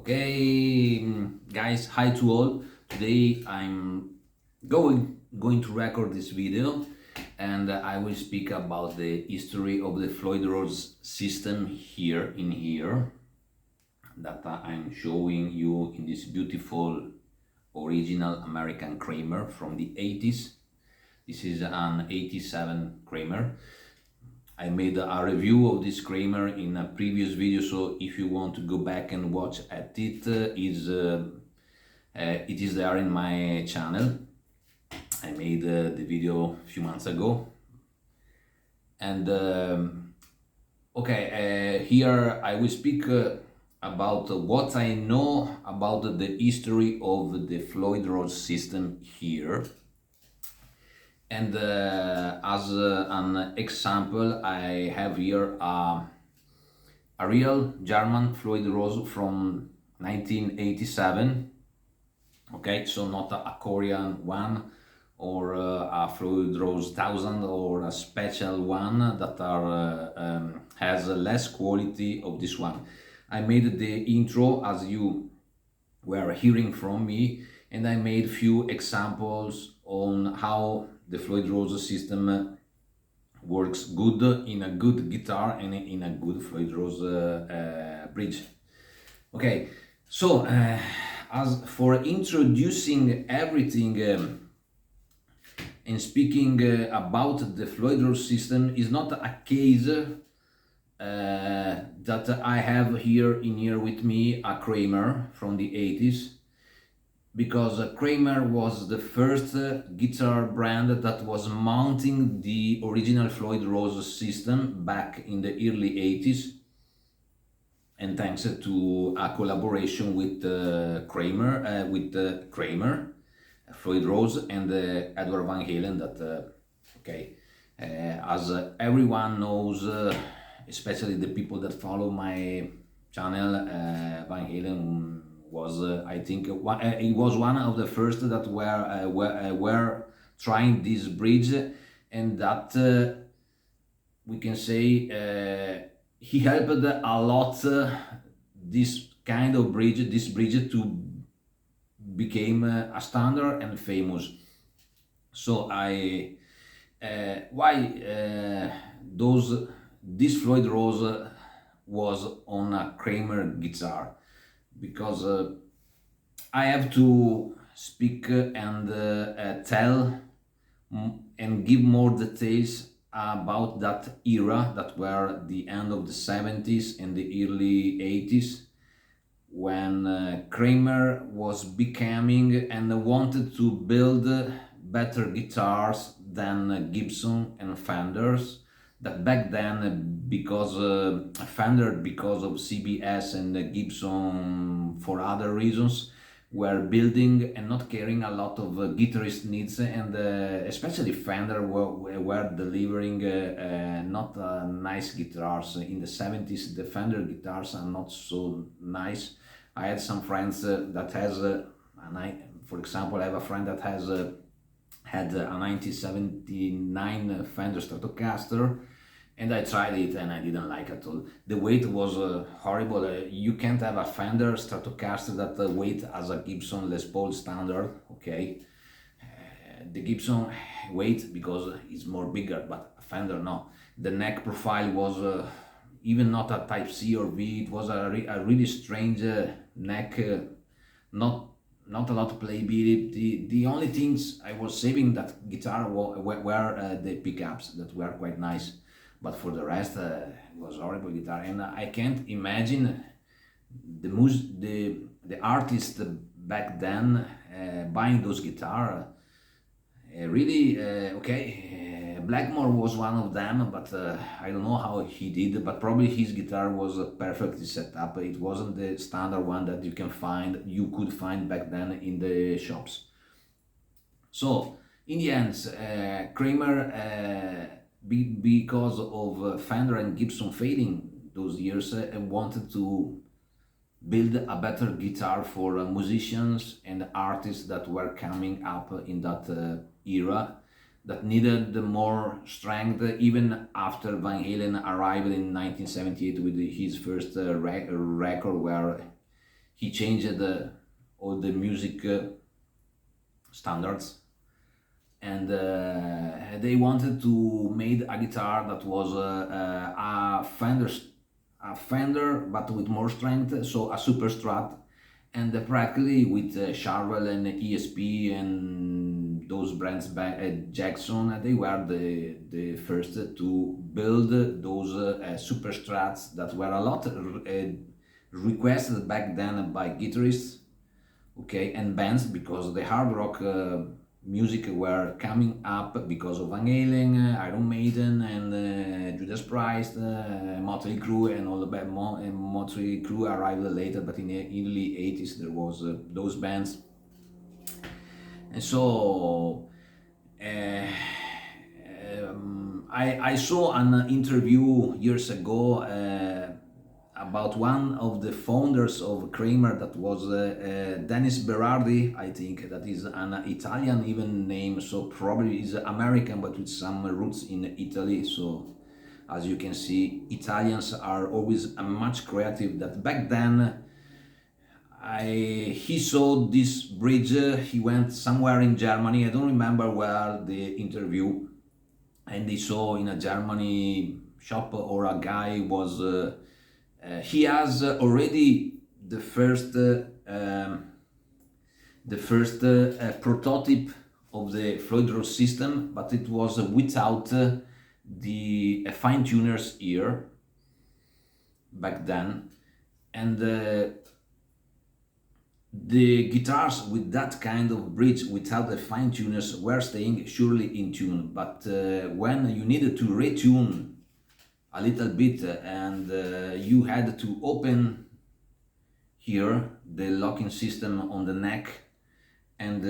Okay, guys, hi to all. Today I'm going to record this video, and I will speak about the history of the Floyd Rose system here that I'm showing you in this beautiful original American Kramer from the 80s. This is an 87 Kramer. I made a review of this Kramer in a previous video, so if you want to go back and watch at it, it is there in my channel. I made the video a few months ago, and here I will speak about what I know about the history of the Floyd Rose system here. And as an example, I have here a real German Floyd Rose from 1987. Okay, so not a Korean one or a Floyd Rose 1000 or a special one that has less quality of this one. I made the intro as you were hearing from me, and I made few examples on how the Floyd Rose system works good in a good guitar and in a good Floyd Rose bridge. Okay, so as for introducing everything and speaking about the Floyd Rose system is not a case that I have here with me a Kramer from the 80s, because Kramer was the first guitar brand that was mounting the original Floyd Rose system back in the early 80s, and thanks to a collaboration with Kramer, Floyd Rose, and Edward Van Halen. As everyone knows, especially the people that follow my channel, Van Halen was I think he was one of the first that were trying this bridge, and that we can say he helped a lot this kind of this bridge to became a standard and famous. So this Floyd Rose was on a Kramer guitar, because I have to speak and tell and give more details about that era, that were the end of the 70s and the early 80s, when Kramer was becoming and wanted to build better guitars than Gibson and Fenders, that back then, because Fender, because of CBS, and Gibson for other reasons, were building and not caring a lot of guitarist needs, and especially Fender were delivering not nice guitars. In the 70s, the Fender guitars are not so nice. I had some friends that has, for example, I have a friend that has had a 1979 Fender Stratocaster, and I tried it and I didn't like it at all. The weight was horrible. You can't have a Fender Stratocaster that weight as a Gibson Les Paul standard. Okay, the Gibson weight because it's more bigger, but a Fender no. The neck profile was even not a Type C or V. It was a really strange neck. Not a lot of playability. The only things I was saving that guitar were the pickups that were quite nice, but for the rest it was horrible guitar. And I can't imagine the artists back then buying those guitar. Blackmore was one of them, but I don't know how he did, but probably his guitar was perfectly set up. It wasn't the standard one that you could find back then in the shops. So in the end, Kramer, because of Fender and Gibson fading those years, wanted to build a better guitar for musicians and artists that were coming up in that era, that needed more strength, even after Van Halen arrived in 1978 with his first record, where he changed all the music standards, and they wanted to make a guitar that was a Fender but with more strength, so a super Strat, and practically with Charvel and ESP and those brands back at Jackson, they were the first to build those super Strats that were a lot requested back then by guitarists, okay, and bands, because the hard rock music were coming up because of Van Halen, Iron Maiden, and Judas Priest, Motley Crue, and all the Motley Crue arrived later, but in the early 80s there was those bands, and so I saw an interview years ago about one of the founders of Kramer, that was Dennis Berardi, I think, that is an Italian even name, so probably is American but with some roots in Italy. So as you can see, Italians are always much creative. That back then he saw this bridge, he went somewhere in Germany, I don't remember where the interview, and he saw in a Germany shop, or a guy was he has already the first prototype of the Floyd Rose system, but it was without the fine tuner's ear back then, and the guitars with that kind of bridge without the fine tuners were staying surely in tune, but when you needed to retune a little bit, and you had to open here the locking system on the neck and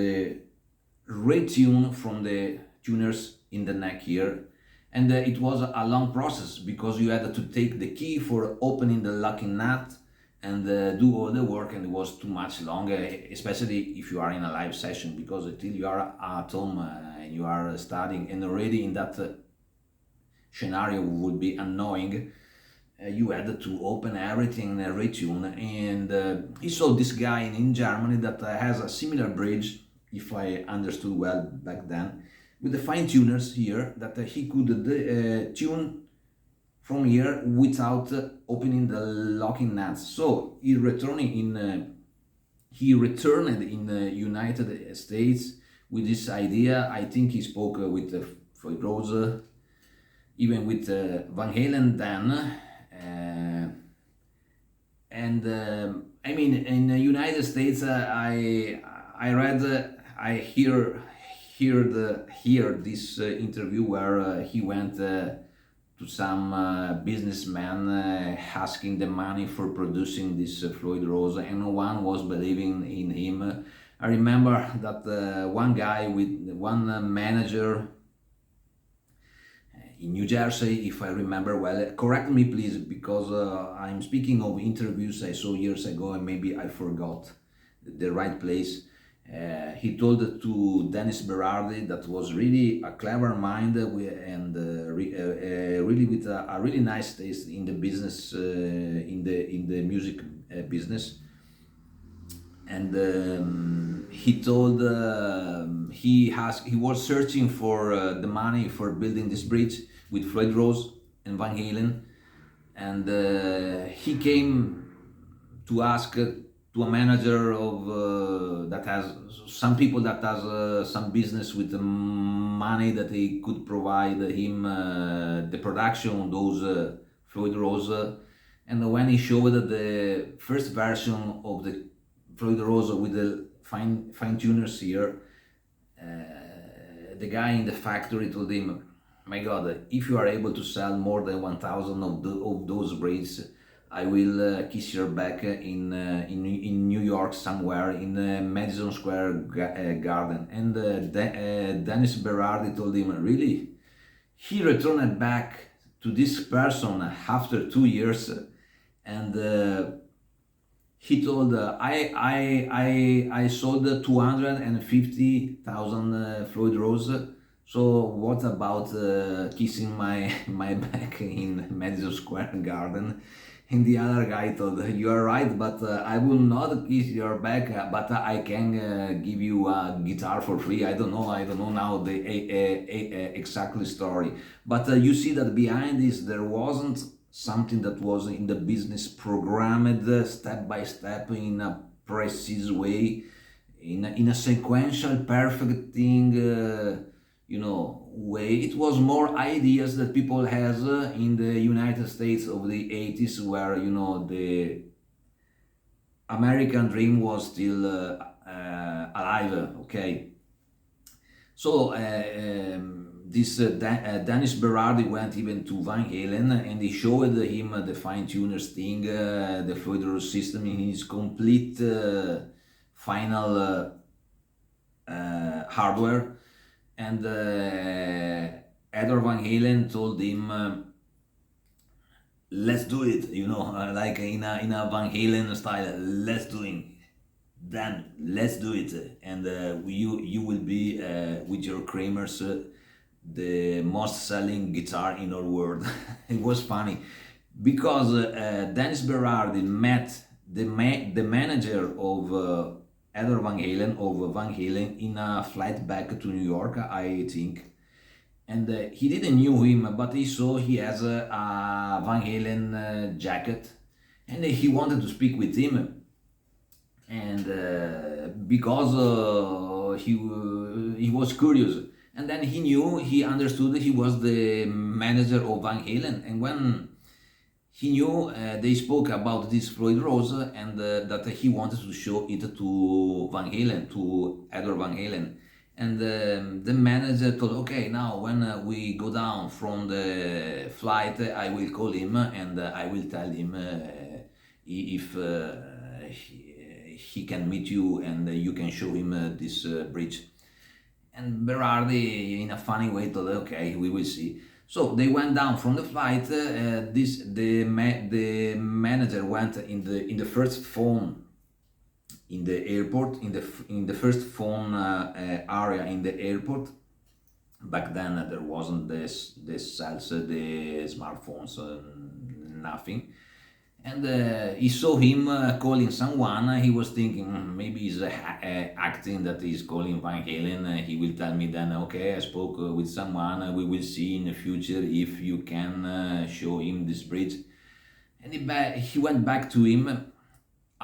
retune from the tuners in the neck here, and it was a long process, because you had to take the key for opening the locking nut and do all the work, and it was too much long, especially if you are in a live session, because until you are at home and you are studying, and already in that scenario would be annoying, you had to open everything and retune, and he saw this guy in Germany that has a similar bridge, if I understood well back then, with the fine tuners here, that he could tune from here without opening the locking nuts. So he returned in the United States with this idea. I think he spoke with Floyd Rose, even with Van Halen then, and I mean, in the United States, I read, I hear this interview where he went to some businessman asking the money for producing this Floyd Rose, and no one was believing in him. I remember that one guy with one manager in New Jersey, if I remember well, correct me please, because I'm speaking of interviews I saw years ago and maybe I forgot the right place. He told to Dennis Berardi, that was really a clever mind, and really with a really nice taste in the business, in the music business. And he told he was searching for the money for building this bridge with Floyd Rose and Van Halen, and he came to ask to a manager of that has some people that has some business with the money, that he could provide him the production of those Floyd Rose. And when he showed the first version of the Floyd Rose with the fine tuners here, the guy in the factory told him, "My God, if you are able to sell more than 1,000 of those braids, I will kiss your back in New York somewhere in Madison Square Garden." And Dennis Berardi told him, "Really?" He returned back to this person after 2 years, and he told, I sold 250,000 Floyd Rose. So what about kissing my back in Madison Square Garden? And the other guy told, "You are right, but I will not kiss your back, but I can give you a guitar for free." I don't know now the exactly story. But you see that behind this, there wasn't something that was in the business programmed step by step in a precise way, in a sequential, perfect thing. Way. It was more ideas that people has in the United States of the 80s, where the American dream was still alive. Okay, so this Dennis Berardi went even to Van Halen and he showed him the fine tuners thing, the Floyd system in his complete final hardware. And Edward Van Halen told him, "Let's do it," like in a Van Halen style. "Let's do it, then let's do it, and you will be with your Kramers the most selling guitar in our world." It was funny because Dennis Berardi met the manager of Edward Van Halen in a flight back to New York, I think. And he didn't knew him, but he saw he has a Van Halen jacket, and he wanted to speak with him. And because he was curious, and then he understood that he was the manager of Van Halen, and when he knew they spoke about this Floyd Rose, and that he wanted to show it to Van Halen, to Edward Van Halen. And the manager told, "Okay, now when we go down from the flight, I will call him and I will tell him if he can meet you and you can show him this bridge." And Berardi, in a funny way, told, "Okay, we will see." So they went down from the flight. The manager went in the first phone in the airport, in the first phone area in the airport. Back then there wasn't this cells, the smartphones, nothing. And he saw him calling someone. He was thinking, maybe he's acting that he's calling Van Halen. He will tell me then, "Okay, I spoke with someone. We will see in the future if you can show him this bridge." And he went back to him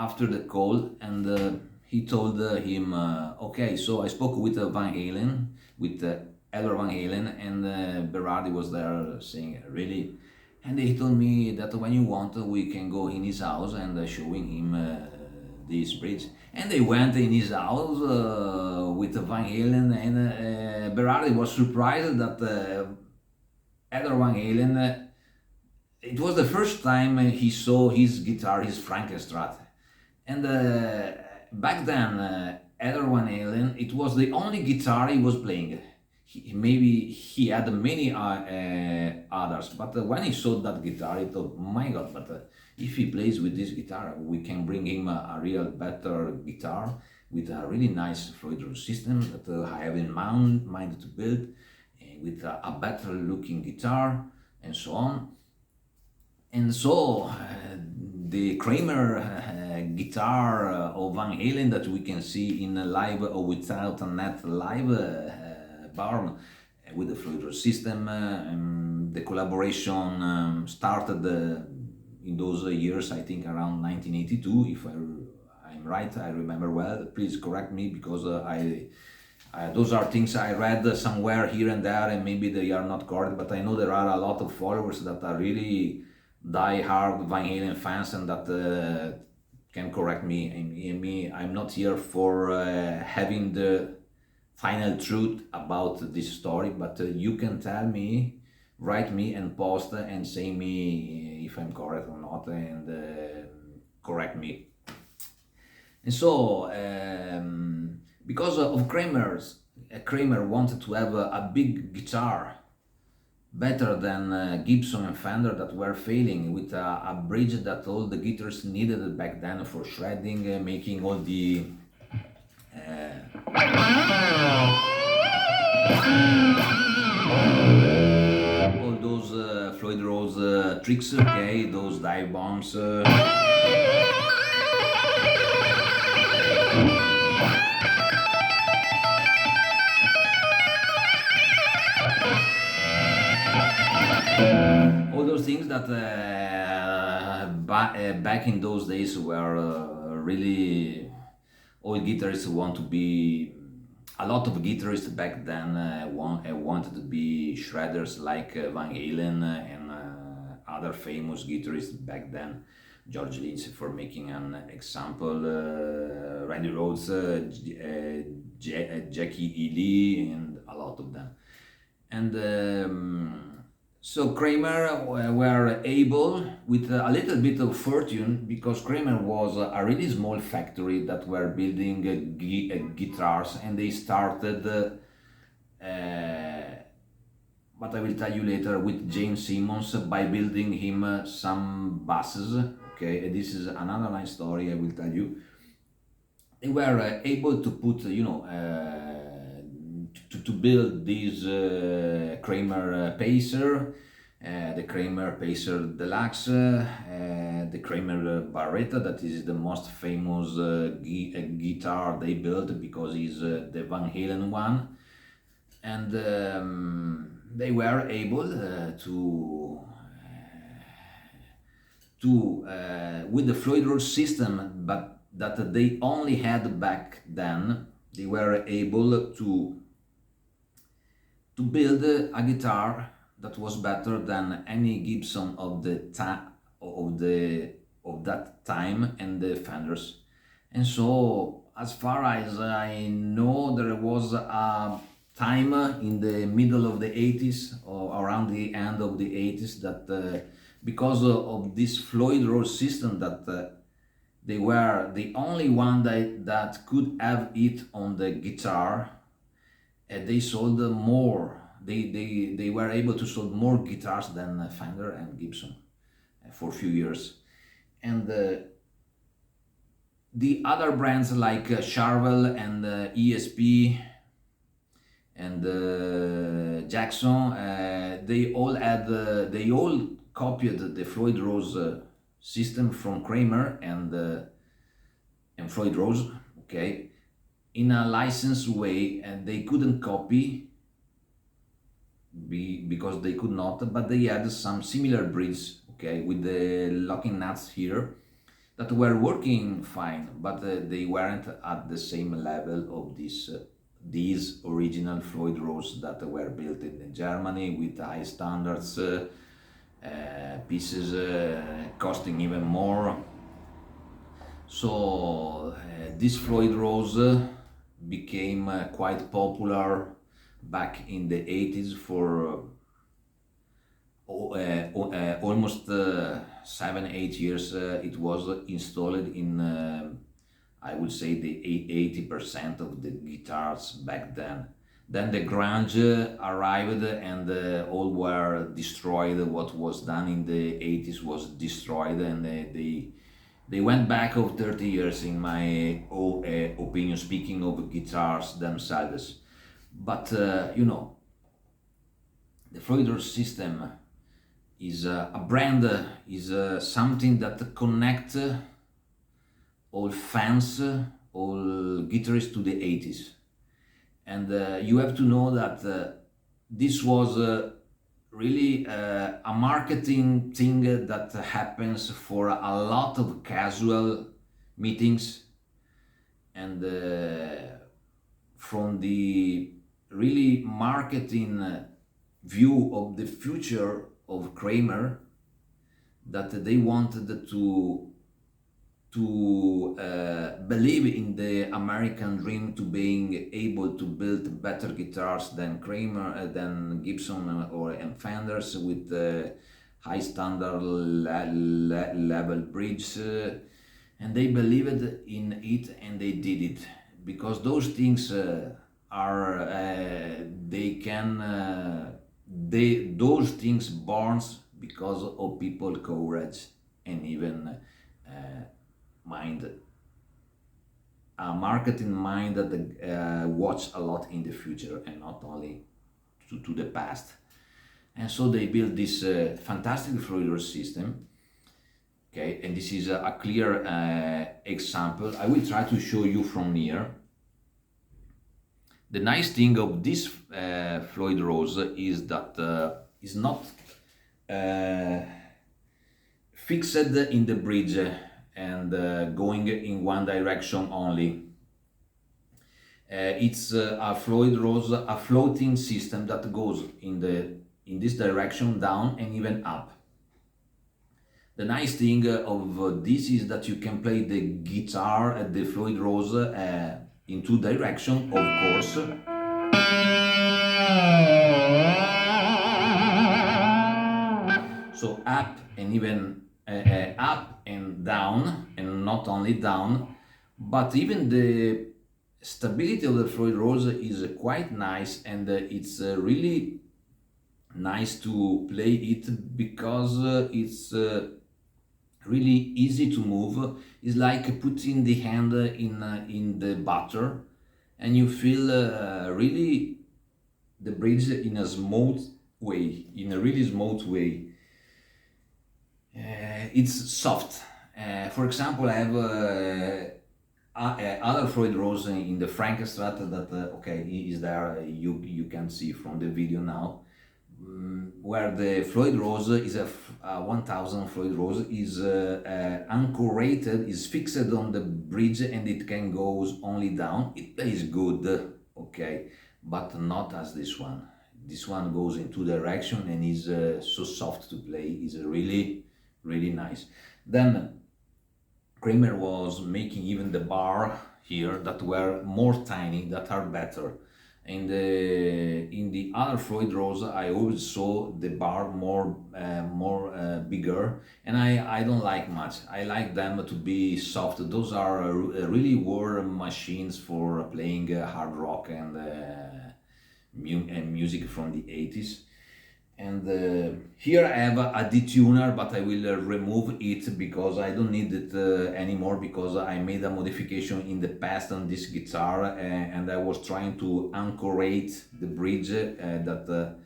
after the call, and he told him, "Okay, so I spoke with Van Halen, with Edward Van Halen," and Berardi was there saying, "Really?" And he told me that when you want, we can go in his house and showing him this bridge. And they went in his house with Van Halen, and Berardi was surprised that Edward Van Halen. It was the first time he saw his guitar, his Frankenstrat, and back then Edward Van Halen, it was the only guitar he was playing. Maybe he had many others, but when he saw that guitar, he thought, "My God, but if he plays with this guitar, we can bring him a real better guitar with a really nice Floyd Rose system that I have in mind to build, with a better looking guitar," and so on. And so the Kramer guitar of Van Halen that we can see in a live or without a net live barn with the Floyd Rose system. The collaboration started in those years, I think around 1982, if I'm right, I remember well. Please correct me, because those are things I read somewhere here and there, and maybe they are not correct, but I know there are a lot of followers that are really die-hard Van Halen fans, and that can correct me. I'm not here for having the final truth about this story, but you can tell me, write me and post and say me if I'm correct or not, and correct me. And so because of Kramer wanted to have a big guitar, better than Gibson and Fender that were failing, with a bridge that all the guitars needed back then for shredding, making all the all those Floyd Rose tricks, okay, those dive bombs. All those things that back in those days were really all guitarists want to be. A lot of guitarists back then wanted to be shredders like Van Halen and other famous guitarists back then. George Lynch, for making an example, Randy Rhoads, Jackie E. Lee, and a lot of them. And so Kramer were able, with a little bit of fortune, because Kramer was a really small factory that were building guitars, and they started, but I will tell you later, with James Simmons by building him some basses. Okay, and this is another nice story I will tell you. They were able to put, to build this Kramer Pacer, the Kramer Pacer Deluxe, the Kramer Barretta, that is the most famous guitar they built because it's the Van Halen one. And they were able to with the Floyd Rose system, but that they only had back then, they were able to build a guitar that was better than any Gibson of that time and the Fenders. And so, as far as I know, there was a time in the middle of the 80s or around the end of the 80s that because of this Floyd Rose system that they were the only one that could have it on the guitar. They sold more. They were able to sell more guitars than Fender and Gibson for a few years. And the other brands like Charvel and ESP and Jackson, they all copied the Floyd Rose system from Kramer and Floyd Rose, okay, in a licensed way, and they couldn't copy because they could not, but they had some similar bridges, okay, with the locking nuts here that were working fine, but they weren't at the same level of these original Floyd Rose that were built in Germany with high standards, pieces costing even more. So this Floyd Rose became quite popular back in the 80s for almost 7-8 years. It was installed in I would say the 80% of the guitars back then. Then the grunge arrived and all were destroyed. What was done in the 80s was destroyed, and they went back of 30 years in my opinion, speaking of guitars themselves. But the Floyd Rose system is a brand, is something that connects all fans, all guitarists to the 80s. And you have to know that this was really a marketing thing that happens for a lot of casual meetings, and from the really marketing view of the future of Kramer, that they wanted to believe in the American dream, to being able to build better guitars than Kramer, than Gibson and Fenders, with high standard level bridges, and they believed in it and they did it because those things those things born because of people courage and even a marketing mind that watch a lot in the future and not only to the past. And so they built this fantastic Floyd Rose system. Okay, and this is a clear example. I will try to show you from near. The nice thing of this Floyd Rose is that it's not fixed in the bridge and going in one direction only. It's a Floyd Rose, a floating system that goes in this direction, down and even up. The nice thing of this is that you can play the guitar at the Floyd Rose in two directions, of course. So up and even up and down, and not only down, but even the stability of the Floyd Rose is quite nice, and it's really nice to play it because it's really easy to move. It's like putting the hand in the butter, and you feel really the bridge in a smooth way, in a really smooth way. It's soft. For example, I have other Floyd Rose in the Frankenstrat that okay, is there. You can see from the video now. Where the Floyd Rose is a 1000 Floyd Rose is anchored, is fixed on the bridge, and it can go only down. It plays good, okay, but not as this one. This one goes in two directions and is so soft to play. Is really nice. Then Kramer was making even the bar here that were more tiny, that are better. In the other Floyd Rose, I always saw the bar more bigger, and I don't like much. I like them to be soft. Those are really war machines for playing hard rock and music from the 80s. And here I have a detuner, but I will remove it because I don't need it anymore, because I made a modification in the past on this guitar and I was trying to anchorate the bridge that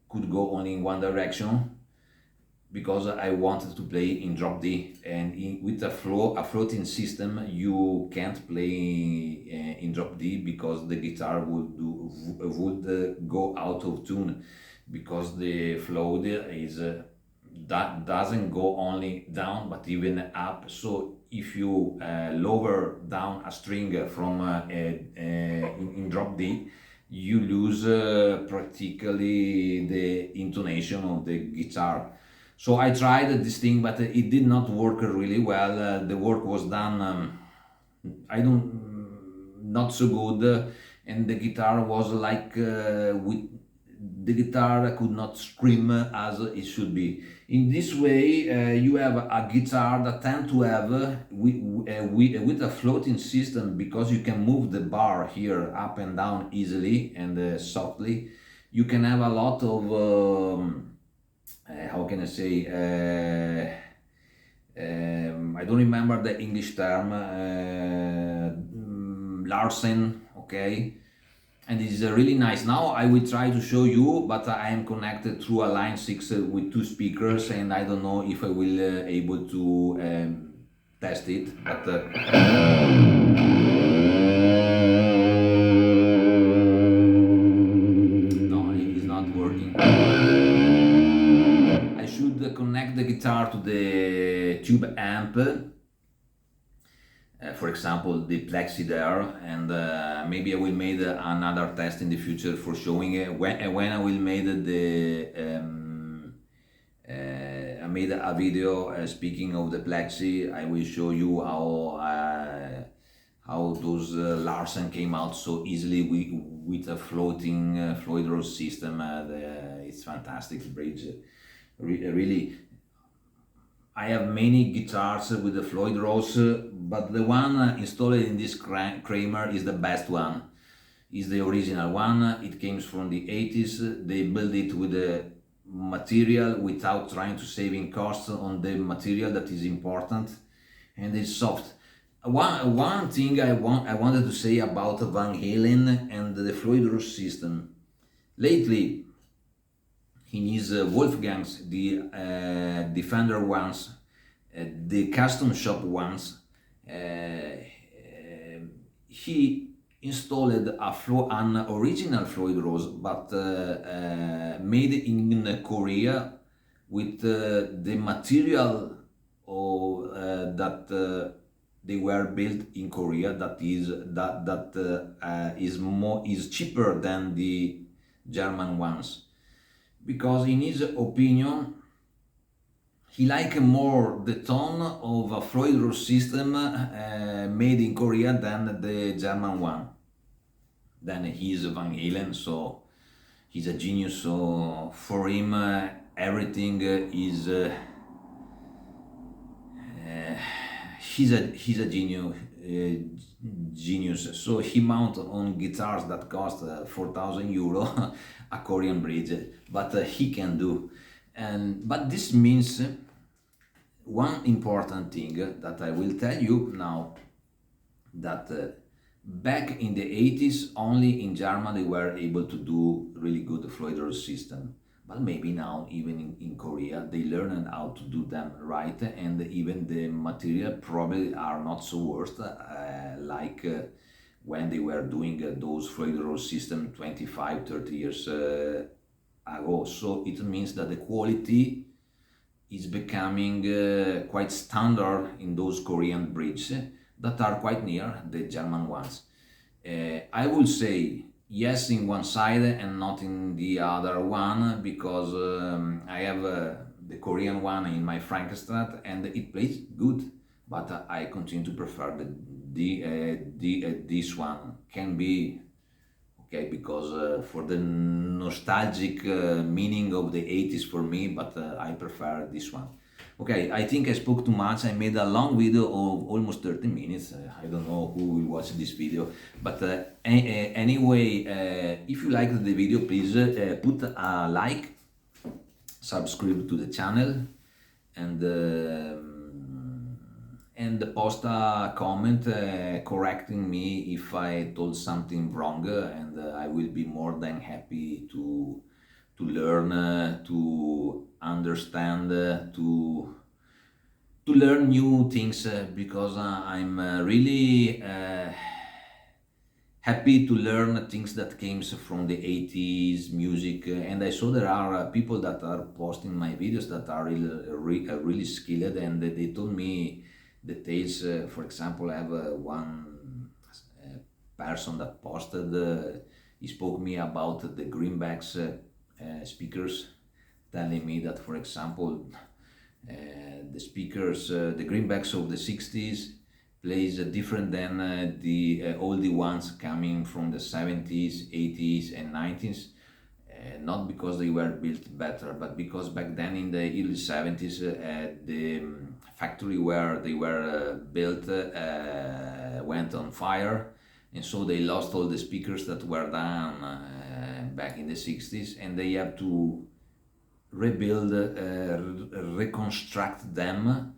could go only in one direction, because I wanted to play in drop D, and with a floating system you can't play in drop D because the guitar would go out of tune, because the Floyd is that doesn't go only down but even up. So if you lower down a string from in drop D, you lose practically the intonation of the guitar. So I tried this thing, but it did not work really well. The work was done, not so good, and the guitar was like the guitar could not scream as it should be. In this way, you have a guitar that tend to have with a floating system, because you can move the bar here up and down easily and softly. You can have a lot of how can I say, I don't remember the English term, Larsen, okay, and it is really nice. Now I will try to show you, but I am connected through a line 6 with two speakers, and I don't know if I will able to test it, but no, it is not working. I should connect the guitar to the tube amp, for example the Plexi there, and maybe I will make another test in the future for showing when I will make I made a video speaking of the Plexi. I will show you how those Larsen came out so easily with a floating Floyd Rose system. It's fantastic bridge. Really, I have many guitars with the Floyd Rose, but the one installed in this Kramer is the best one. Is the original one. It came from the 80s. They built it with the material without trying to saving costs on the material, that is important, and it's soft. One thing I wanted to say about Van Halen and the Floyd Rose system. Lately, in his Wolfgangs, the Defender ones, the custom shop ones, he installed an original Floyd Rose, but made in Korea with the material that they were built in Korea. That is cheaper than the German ones, because in his opinion he liked more the tone of a Floyd Rose system made in Korea than the German one. Then he's Van Halen, so he's a genius. So for him, everything is. He's a genius. So he mount on guitars that cost 4,000 euro a Korean bridge, but he can do. But this means one important thing that I will tell you now, that back in the 80s, only in Germany they were able to do really good Floyd Rose system. But maybe now, even in Korea, they learned how to do them right, and even the material probably are not so worst like when they were doing those Floyd Rose system 25, 30 years ago. So it means that the quality is becoming quite standard in those Korean bridges that are quite near the German ones. I will say yes in one side and not in the other one, because I have the Korean one in my Frankenstein and it plays good, but I continue to prefer this one. Can be okay because for the nostalgic meaning of the 80s for me, but I prefer this one. Okay, I think I spoke too much. I made a long video of almost 30 minutes. I don't know who will watch this video, but anyway, if you liked the video, please put a like, subscribe to the channel, and post a comment correcting me if I told something wrong, and I will be more than happy to learn, to understand, to learn new things, because I'm really happy to learn things that came from the 80s music, and I saw there are people that are posting my videos that are really skilled, and they told me details. For example, I have one person that posted, he spoke me about the greenbacks speakers, telling me that, for example, the speakers, the greenbacks of the 60s plays different than the oldie ones coming from the 70s, 80s and 90s. Not because they were built better, but because back then in the early 70s, the factory where they were built went on fire, and so they lost all the speakers that were done back in the 60s, and they have to rebuild, reconstruct them,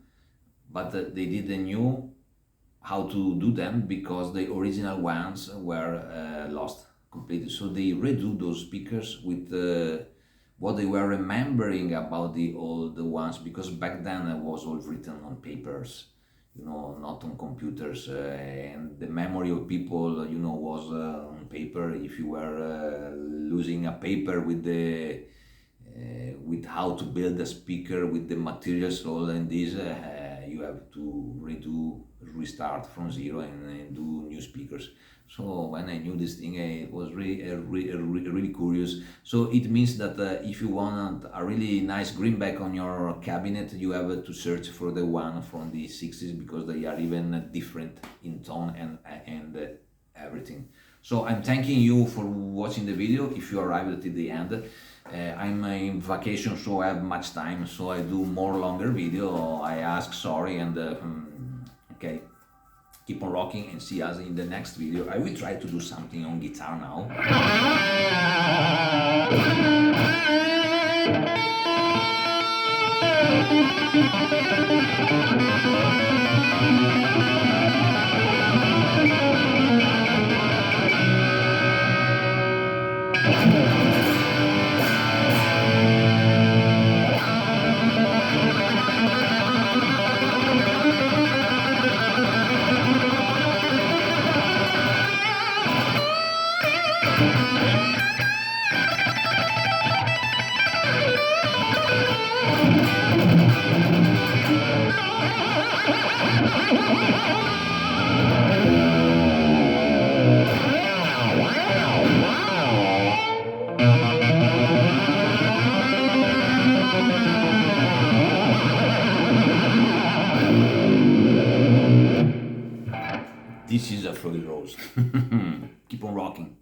but they didn't know how to do them because the original ones were lost completely. So they redo those speakers with what they were remembering about the old ones, because back then it was all written on papers, not on computers, and the memory of people, was on paper. If you were losing a paper with the with how to build a speaker, with the materials, all and this, you have to restart from zero and do new speakers. So when I knew this thing, it was really curious. So it means that if you want a really nice greenback on your cabinet, you have to search for the one from the 60s, because they are even different in tone and everything. So I'm thanking you for watching the video. If you arrived till the end, I'm in vacation, so I have much time, so I do more longer video. I ask sorry, and okay, keep on rocking and see us in the next video. I will try to do something on guitar now. This is a Floyd Rose. Keep on rocking.